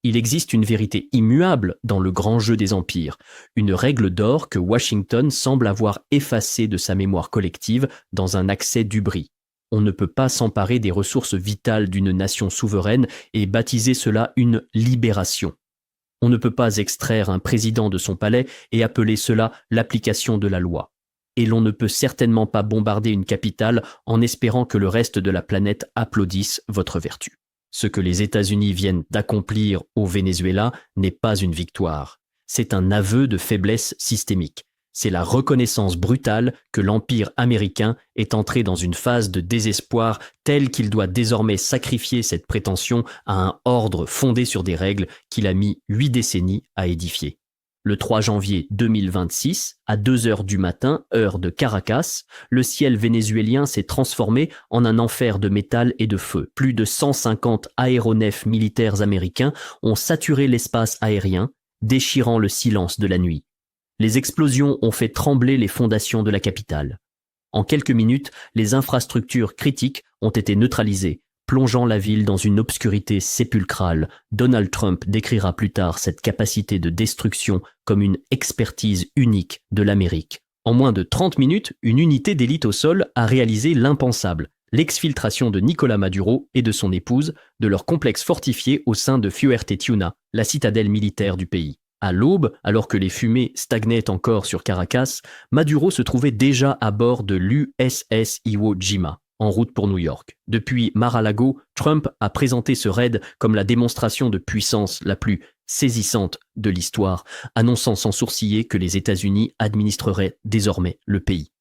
Il existe une vérité immuable dans le grand jeu des empires, une règle d'or que Washington semble avoir effacée de sa mémoire collective dans un accès d'hubris. On ne peut pas s'emparer des ressources vitales d'une nation souveraine et baptiser cela une libération. On ne peut pas extraire un président de son palais et appeler cela l'application de la loi. Et l'on ne peut certainement pas bombarder une capitale en espérant que le reste de la planète applaudisse votre vertu. Ce que les États-Unis viennent d'accomplir au Venezuela n'est pas une victoire. C'est un aveu de faiblesse systémique. C'est la reconnaissance brutale que l'Empire américain est entré dans une phase de désespoir telle qu'il doit désormais sacrifier cette prétention à un ordre fondé sur des règles qu'il a mis 8 décennies à édifier. Le 3 janvier 2026, à 2 heures du matin, heure de Caracas, le ciel vénézuélien s'est transformé en un enfer de métal et de feu. Plus de 150 aéronefs militaires américains ont saturé l'espace aérien, déchirant le silence de la nuit. Les explosions ont fait trembler les fondations de la capitale. En quelques minutes, les infrastructures critiques ont été neutralisées, plongeant la ville dans une obscurité sépulcrale. Donald Trump décrira plus tard cette capacité de destruction comme une expertise unique de l'Amérique. En moins de 30 minutes, une unité d'élite au sol a réalisé l'impensable, l'exfiltration de Nicolás Maduro et de son épouse de leur complexe fortifié au sein de Fuerte-Tiuna, la citadelle militaire du pays. À l'aube, alors que les fumées stagnaient encore sur Caracas, Maduro se trouvait déjà à bord de l'USS Iwo Jima, en route pour New York. Depuis Mar-a-Lago, Trump a présenté ce raid comme la démonstration de puissance la plus saisissante de l'histoire, annonçant sans sourciller que les États-Unis administreraient désormais le pays.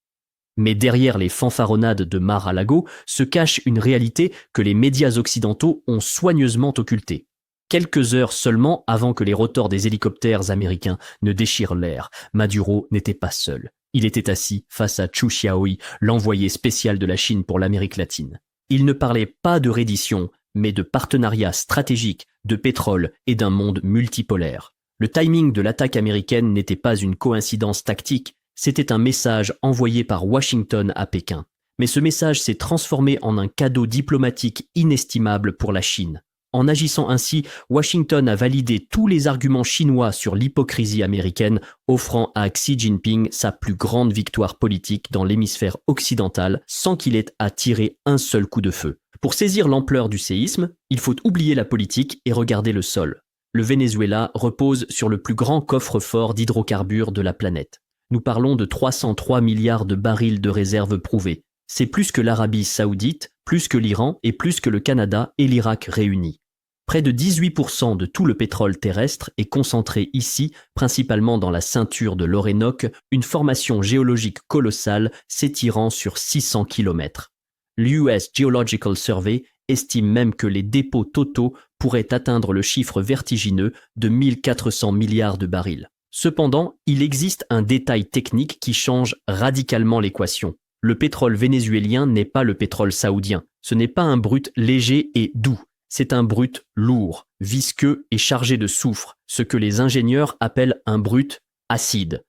Mais derrière les fanfaronnades de Mar-a-Lago se cache une réalité que les médias occidentaux ont soigneusement occultée. Quelques heures seulement avant que les rotors des hélicoptères américains ne déchirent l'air, Maduro n'était pas seul. Il était assis face à Zhu Xiaoyi, l'envoyé spécial de la Chine pour l'Amérique latine. Il ne parlait pas de reddition, mais de partenariat stratégique, de pétrole et d'un monde multipolaire. Le timing de l'attaque américaine n'était pas une coïncidence tactique, c'était un message envoyé par Washington à Pékin. Mais ce message s'est transformé en un cadeau diplomatique inestimable pour la Chine. En agissant ainsi, Washington a validé tous les arguments chinois sur l'hypocrisie américaine, offrant à Xi Jinping sa plus grande victoire politique dans l'hémisphère occidental sans qu'il ait à tirer un seul coup de feu. Pour saisir l'ampleur du séisme, il faut oublier la politique et regarder le sol. Le Venezuela repose sur le plus grand coffre-fort d'hydrocarbures de la planète. Nous parlons de 303 milliards de barils de réserves prouvées. C'est plus que l'Arabie saoudite, plus que l'Iran et plus que le Canada et l'Irak réunis. Près de 18% de tout le pétrole terrestre est concentré ici, principalement dans la ceinture de l'Orénoque, une formation géologique colossale s'étirant sur 600 km. L'US Geological Survey estime même que les dépôts totaux pourraient atteindre le chiffre vertigineux de 1400 milliards de barils. Cependant, il existe un détail technique qui change radicalement l'équation. Le pétrole vénézuélien n'est pas le pétrole saoudien. Ce n'est pas un brut léger et doux. C'est un brut lourd, visqueux et chargé de soufre, ce que les ingénieurs appellent un brut acide.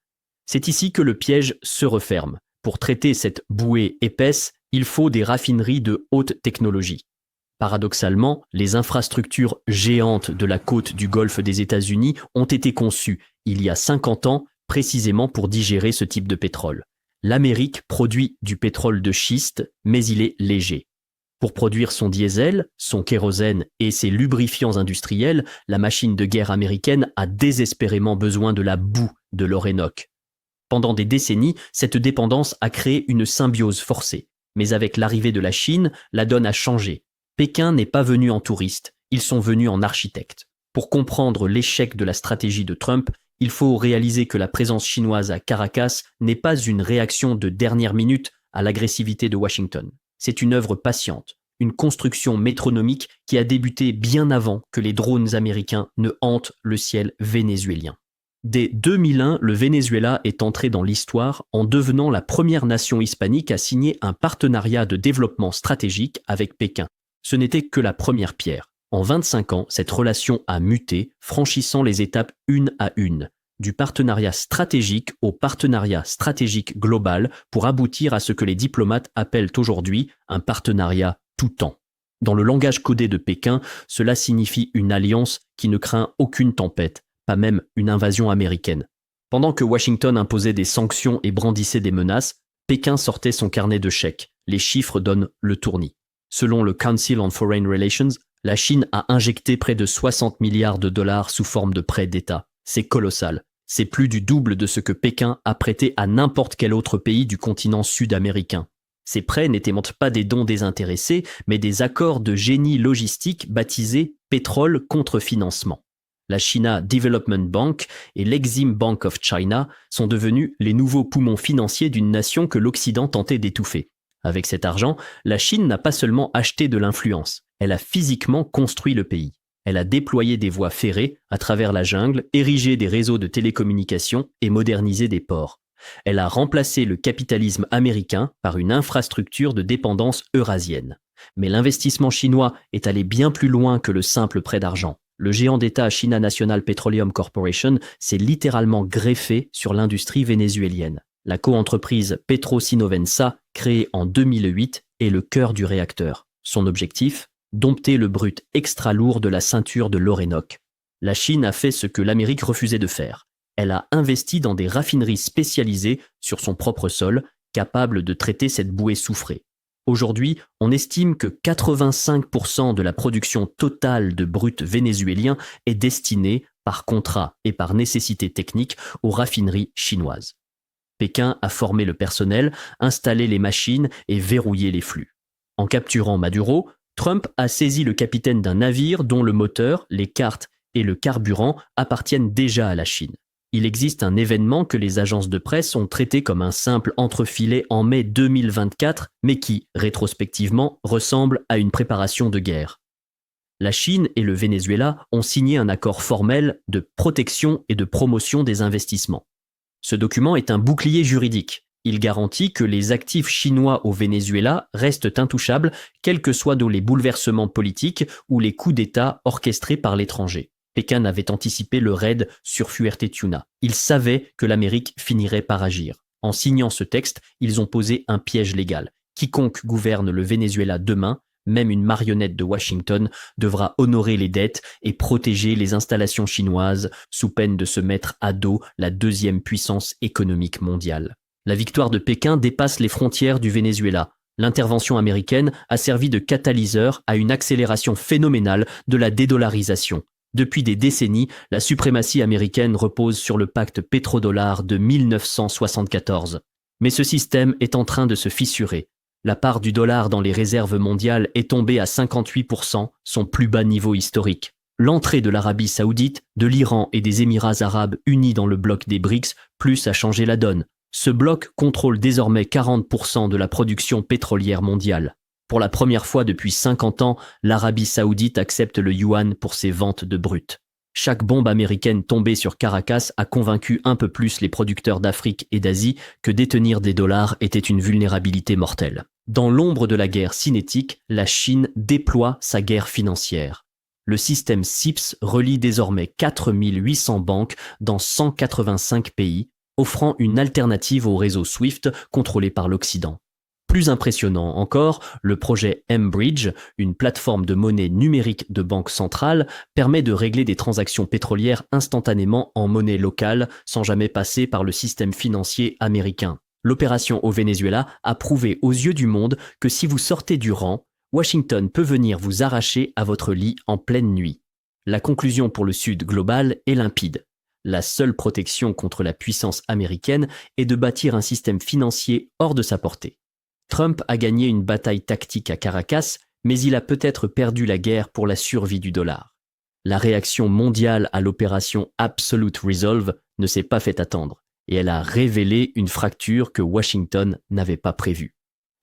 C'est ici que le piège se referme. Pour traiter cette bouée épaisse, il faut des raffineries de haute technologie. Paradoxalement, les infrastructures géantes de la côte du Golfe des États-Unis ont été conçues, il y a 50 ans, précisément pour digérer ce type de pétrole. L'Amérique produit du pétrole de schiste, mais il est léger. Pour produire son diesel, son kérosène et ses lubrifiants industriels, la machine de guerre américaine a désespérément besoin de la boue de l'Orénoque. Pendant des décennies, cette dépendance a créé une symbiose forcée. Mais avec l'arrivée de la Chine, la donne a changé. Pékin n'est pas venu en touriste, ils sont venus en architecte. Pour comprendre l'échec de la stratégie de Trump, il faut réaliser que la présence chinoise à Caracas n'est pas une réaction de dernière minute à l'agressivité de Washington. C'est une œuvre patiente, une construction métronomique qui a débuté bien avant que les drones américains ne hantent le ciel vénézuélien. Dès 2001, le Venezuela est entré dans l'histoire en devenant la première nation hispanique à signer un partenariat de développement stratégique avec Pékin. Ce n'était que la première pierre. En 25 ans, cette relation a muté, franchissant les étapes une à une, du partenariat stratégique au partenariat stratégique global pour aboutir à ce que les diplomates appellent aujourd'hui un partenariat tout temps. Dans le langage codé de Pékin, cela signifie une alliance qui ne craint aucune tempête, pas même une invasion américaine. Pendant que Washington imposait des sanctions et brandissait des menaces, Pékin sortait son carnet de chèques. Les chiffres donnent le tournis. Selon le Council on Foreign Relations, la Chine a injecté près de 60 milliards de dollars sous forme de prêts d'État. C'est colossal. C'est plus du double de ce que Pékin a prêté à n'importe quel autre pays du continent sud-américain. Ces prêts n'étaient pas des dons désintéressés, mais des accords de génie logistique baptisés pétrole contre financement. La China Development Bank et l'Exim Bank of China sont devenus les nouveaux poumons financiers d'une nation que l'Occident tentait d'étouffer. Avec cet argent, la Chine n'a pas seulement acheté de l'influence, elle a physiquement construit le pays. Elle a déployé des voies ferrées à travers la jungle, érigé des réseaux de télécommunications et modernisé des ports. Elle a remplacé le capitalisme américain par une infrastructure de dépendance eurasienne. Mais l'investissement chinois est allé bien plus loin que le simple prêt d'argent. Le géant d'État China National Petroleum Corporation s'est littéralement greffé sur l'industrie vénézuélienne. La coentreprise Petro-Sinovensa, créée en 2008, est le cœur du réacteur. Son objectif ? Dompter le brut extra lourd de la ceinture de l'Orénoque. La Chine a fait ce que l'Amérique refusait de faire. Elle a investi dans des raffineries spécialisées sur son propre sol, capables de traiter cette bouée soufrée. Aujourd'hui, on estime que 85% de la production totale de brut vénézuélien est destinée, par contrat et par nécessité technique, aux raffineries chinoises. Pékin a formé le personnel, installé les machines et verrouillé les flux. En capturant Maduro, Trump a saisi le capitaine d'un navire dont le moteur, les cartes et le carburant appartiennent déjà à la Chine. Il existe un événement que les agences de presse ont traité comme un simple entrefilet en mai 2024, mais qui, rétrospectivement, ressemble à une préparation de guerre. La Chine et le Venezuela ont signé un accord formel de protection et de promotion des investissements. Ce document est un bouclier juridique. Il garantit que les actifs chinois au Venezuela restent intouchables, quels que soient les bouleversements politiques ou les coups d'État orchestrés par l'étranger. Pékin avait anticipé le raid sur Fuerteventura. Ils savaient que l'Amérique finirait par agir. En signant ce texte, ils ont posé un piège légal. Quiconque gouverne le Venezuela demain, même une marionnette de Washington, devra honorer les dettes et protéger les installations chinoises sous peine de se mettre à dos la deuxième puissance économique mondiale. La victoire de Pékin dépasse les frontières du Venezuela. L'intervention américaine a servi de catalyseur à une accélération phénoménale de la dédollarisation. Depuis des décennies, la suprématie américaine repose sur le pacte pétrodollar de 1974. Mais ce système est en train de se fissurer. La part du dollar dans les réserves mondiales est tombée à 58%, son plus bas niveau historique. L'entrée de l'Arabie saoudite, de l'Iran et des Émirats arabes unis dans le bloc des BRICS a changé la donne. Ce bloc contrôle désormais 40% de la production pétrolière mondiale. Pour la première fois depuis 50 ans, l'Arabie saoudite accepte le yuan pour ses ventes de brut. Chaque bombe américaine tombée sur Caracas a convaincu un peu plus les producteurs d'Afrique et d'Asie que détenir des dollars était une vulnérabilité mortelle. Dans l'ombre de la guerre cinétique, la Chine déploie sa guerre financière. Le système CIPS relie désormais 4800 banques dans 185 pays, offrant une alternative au réseau SWIFT contrôlé par l'Occident. Plus impressionnant encore, le projet M-Bridge, une plateforme de monnaie numérique de banque centrale, permet de régler des transactions pétrolières instantanément en monnaie locale sans jamais passer par le système financier américain. L'opération au Venezuela a prouvé aux yeux du monde que si vous sortez du rang, Washington peut venir vous arracher à votre lit en pleine nuit. La conclusion pour le Sud global est limpide. La seule protection contre la puissance américaine est de bâtir un système financier hors de sa portée. Trump a gagné une bataille tactique à Caracas, mais il a peut-être perdu la guerre pour la survie du dollar. La réaction mondiale à l'opération Absolute Resolve ne s'est pas fait attendre, et elle a révélé une fracture que Washington n'avait pas prévue.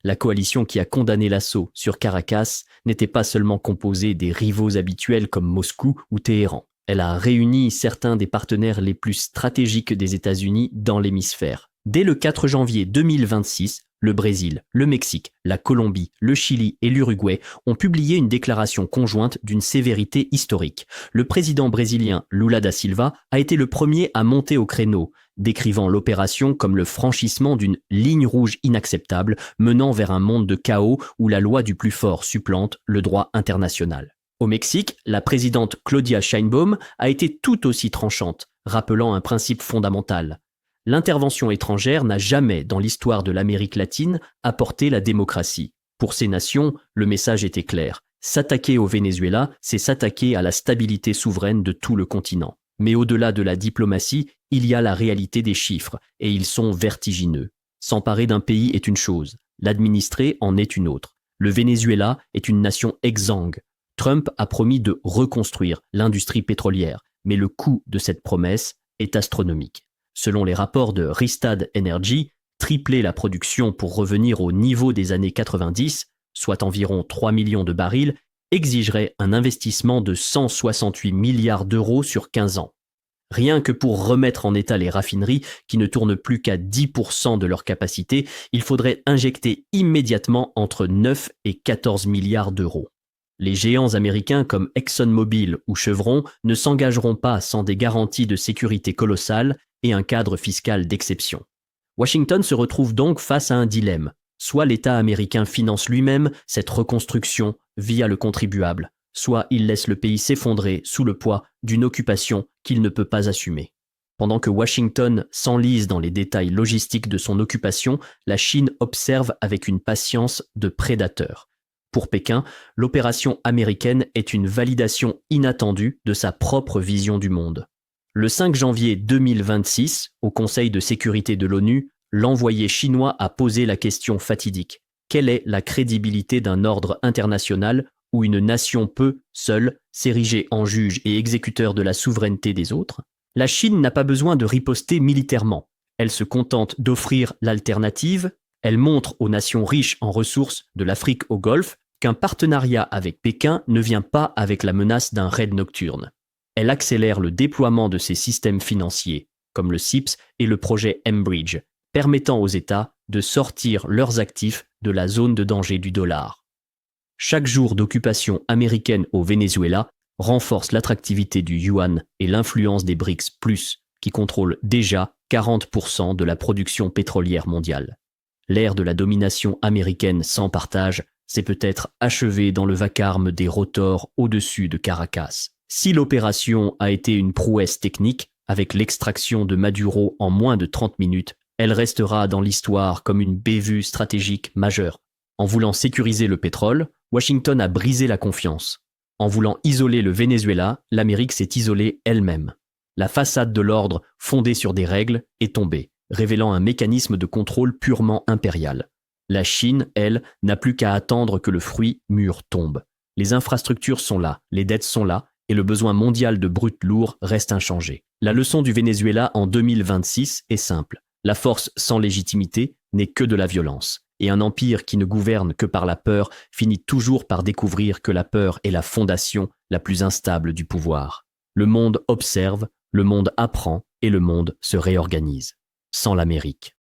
La coalition qui a condamné l'assaut sur Caracas n'était pas seulement composée des rivaux habituels comme Moscou ou Téhéran. Elle a réuni certains des partenaires les plus stratégiques des États-Unis dans l'hémisphère. Dès le 4 janvier 2026, Le Brésil, le Mexique, la Colombie, le Chili et l'Uruguay ont publié une déclaration conjointe d'une sévérité historique. Le président brésilien Lula da Silva a été le premier à monter au créneau, décrivant l'opération comme le franchissement d'une ligne rouge inacceptable menant vers un monde de chaos où la loi du plus fort supplante le droit international. Au Mexique, la présidente Claudia Sheinbaum a été tout aussi tranchante, rappelant un principe fondamental. L'intervention étrangère n'a jamais, dans l'histoire de l'Amérique latine, apporté la démocratie. Pour ces nations, le message était clair. S'attaquer au Venezuela, c'est s'attaquer à la stabilité souveraine de tout le continent. Mais au-delà de la diplomatie, il y a la réalité des chiffres, et ils sont vertigineux. S'emparer d'un pays est une chose, l'administrer en est une autre. Le Venezuela est une nation exsangue. Trump a promis de reconstruire l'industrie pétrolière, mais le coût de cette promesse est astronomique. Selon les rapports de Rystad Energy, tripler la production pour revenir au niveau des années 90, soit environ 3 millions de barils, exigerait un investissement de 168 milliards d'euros sur 15 ans. Rien que pour remettre en état les raffineries qui ne tournent plus qu'à 10% de leur capacité, il faudrait injecter immédiatement entre 9 et 14 milliards d'euros. Les géants américains comme ExxonMobil ou Chevron ne s'engageront pas sans des garanties de sécurité colossales et un cadre fiscal d'exception. Washington se retrouve donc face à un dilemme. Soit l'État américain finance lui-même cette reconstruction via le contribuable, soit il laisse le pays s'effondrer sous le poids d'une occupation qu'il ne peut pas assumer. Pendant que Washington s'enlise dans les détails logistiques de son occupation, la Chine observe avec une patience de prédateur. Pour Pékin, l'opération américaine est une validation inattendue de sa propre vision du monde. Le 5 janvier 2026, au Conseil de sécurité de l'ONU, l'envoyé chinois a posé la question fatidique. Quelle est la crédibilité d'un ordre international où une nation peut, seule, s'ériger en juge et exécuteur de la souveraineté des autres? La Chine n'a pas besoin de riposter militairement. Elle se contente d'offrir l'alternative. Elle montre aux nations riches en ressources de l'Afrique au Golfe qu'un partenariat avec Pékin ne vient pas avec la menace d'un raid nocturne. Elle accélère le déploiement de ses systèmes financiers, comme le CIPS et le projet M-Bridge, permettant aux États de sortir leurs actifs de la zone de danger du dollar. Chaque jour d'occupation américaine au Venezuela renforce l'attractivité du yuan et l'influence des BRICS+, qui contrôlent déjà 40% de la production pétrolière mondiale. L'ère de la domination américaine sans partage s'est peut-être achevée dans le vacarme des rotors au-dessus de Caracas. Si l'opération a été une prouesse technique, avec l'extraction de Maduro en moins de 30 minutes, elle restera dans l'histoire comme une bévue stratégique majeure. En voulant sécuriser le pétrole, Washington a brisé la confiance. En voulant isoler le Venezuela, l'Amérique s'est isolée elle-même. La façade de l'ordre, fondée sur des règles, est tombée, révélant un mécanisme de contrôle purement impérial. La Chine, elle, n'a plus qu'à attendre que le fruit mûr tombe. Les infrastructures sont là, les dettes sont là, et le besoin mondial de brut lourd reste inchangé. La leçon du Venezuela en 2026 est simple. La force sans légitimité n'est que de la violence. Et un empire qui ne gouverne que par la peur finit toujours par découvrir que la peur est la fondation la plus instable du pouvoir. Le monde observe, le monde apprend et le monde se réorganise. Sans l'Amérique.